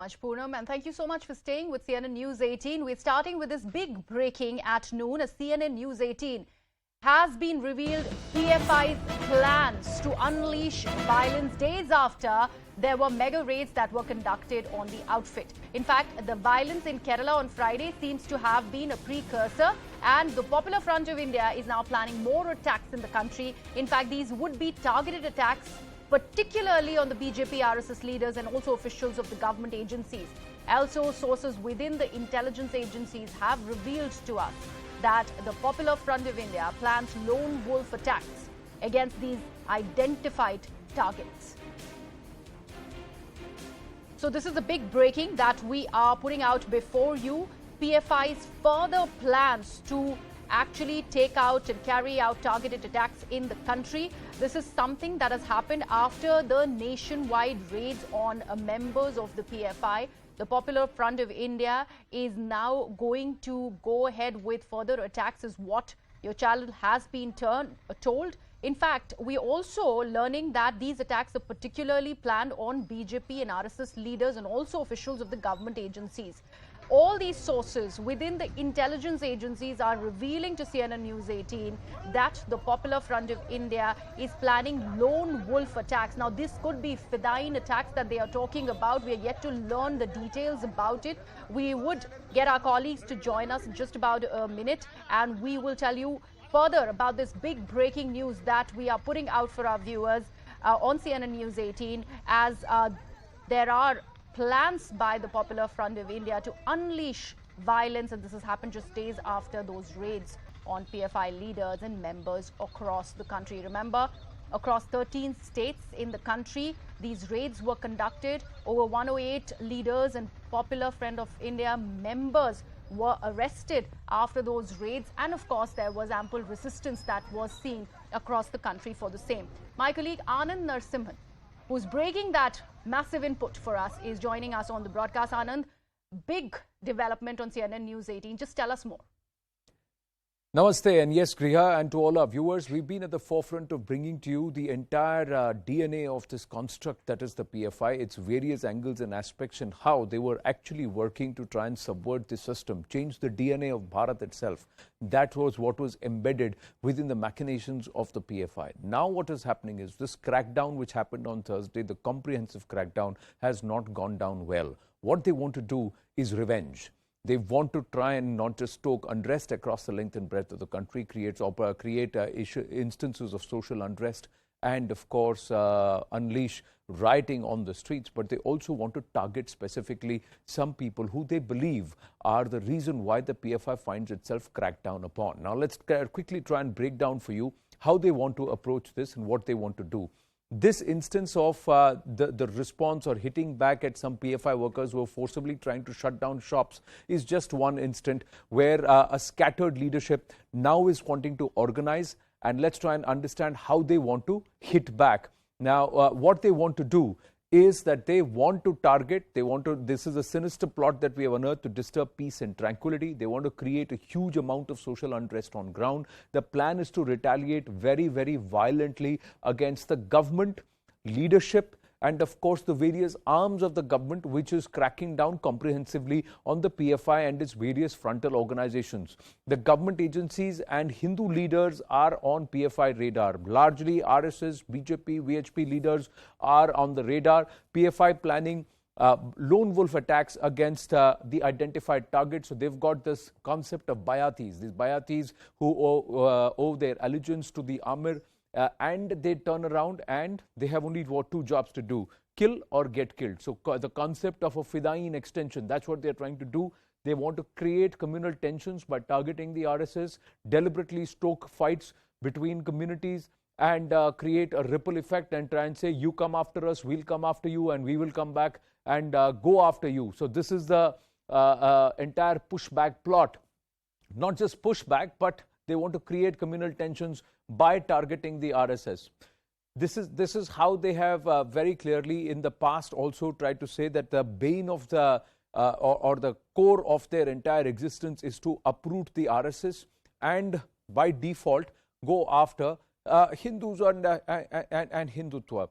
Much, Poonam, and thank you so much for staying with CNN News 18. We're starting with this big breaking at noon as CNN News 18 has been revealed PFI's plans to unleash violence days after there were mega raids that were conducted on the outfit. In fact, the violence in Kerala on Friday seems to have been a precursor, and the Popular Front of India is now planning more attacks in the country. In fact, these would be targeted attacks, particularly on the BJP RSS leaders and also officials of the government agencies. Also, sources within the intelligence agencies have revealed to us that the Popular Front of India plans lone wolf attacks against these identified targets. So this is the big breaking that we are putting out before you. PFI's further plans to actually take out and carry out targeted attacks in the country. This is something that has happened after the nationwide raids on members of the PFI. The Popular Front of India is now going to go ahead with further attacks, is what your channel has been told. In fact, we're also learning that these attacks are particularly planned on BJP and RSS leaders and also officials of the government agencies. All these sources within the intelligence agencies are revealing to CNN News 18 that the Popular Front of India is planning lone wolf attacks. Now, this could be fedayeen attacks that they are talking about. We are yet to learn the details about it. We would get our colleagues to join us in just about a minute, and we will tell you further about this big breaking news that we are putting out for our viewers on CNN News 18 as there are plans by the Popular Front of India to unleash violence, and this has happened just days after those raids on PFI leaders and members across the country. Remember, across 13 states in the country, these raids were conducted. Over 108 leaders and Popular Front of India members were arrested after those raids, and of course there was ample resistance that was seen across the country for the same. My colleague Anand Narsimhan, who's breaking that massive input for us, is joining us on the broadcast. Anand, big development on CNN News 18. Just tell us more. Namaste, and yes, Griha, and to all our viewers, we've been at the forefront of bringing to you the entire DNA of this construct that is the PFI, its various angles and aspects, and how they were actually working to try and subvert the system, change the DNA of Bharat itself. That was what was embedded within the machinations of the PFI. Now what is happening is this crackdown which happened on Thursday, the comprehensive crackdown, has not gone down well. What they want to do is revenge. They want to try and not just stoke unrest across the length and breadth of the country, create instances of social unrest, and of course unleash rioting on the streets. But they also want to target specifically some people who they believe are the reason why the PFI finds itself cracked down upon. Now let's quickly try and break down for you how they want to approach this and what they want to do. This instance of the response or hitting back at some PFI workers who are forcibly trying to shut down shops is just one instant where a scattered leadership now is wanting to organize, and let's try and understand how they want to hit back. Now, what they want to do is that they want to target, this is a sinister plot that we have unearthed to disturb peace and tranquility. They want to create a huge amount of social unrest on ground. The plan is to retaliate very, very violently against the government, leadership, and of course the various arms of the government, which is cracking down comprehensively on the PFI and its various frontal organizations. The government agencies and Hindu leaders are on PFI radar. Largely RSS, BJP, VHP leaders are on the radar. PFI planning lone wolf attacks against the identified targets. So they've got this concept of bayatis, these bayatis who owe their allegiance to the Amir, and they turn around and they have only two jobs to do: kill or get killed. So the concept of a fedayeen extension, that's what they're trying to do. They want to create communal tensions by targeting the RSS, deliberately stoke fights between communities, and create a ripple effect and try and say, you come after us, we'll come after you, and we will come back and go after you. So this is the entire pushback plot. Not just pushback, but they want to create communal tensions by targeting the RSS. This is how they have very clearly in the past also tried to say that the bane of the or the core of their entire existence is to uproot the RSS and by default go after Hindus and Hindutva.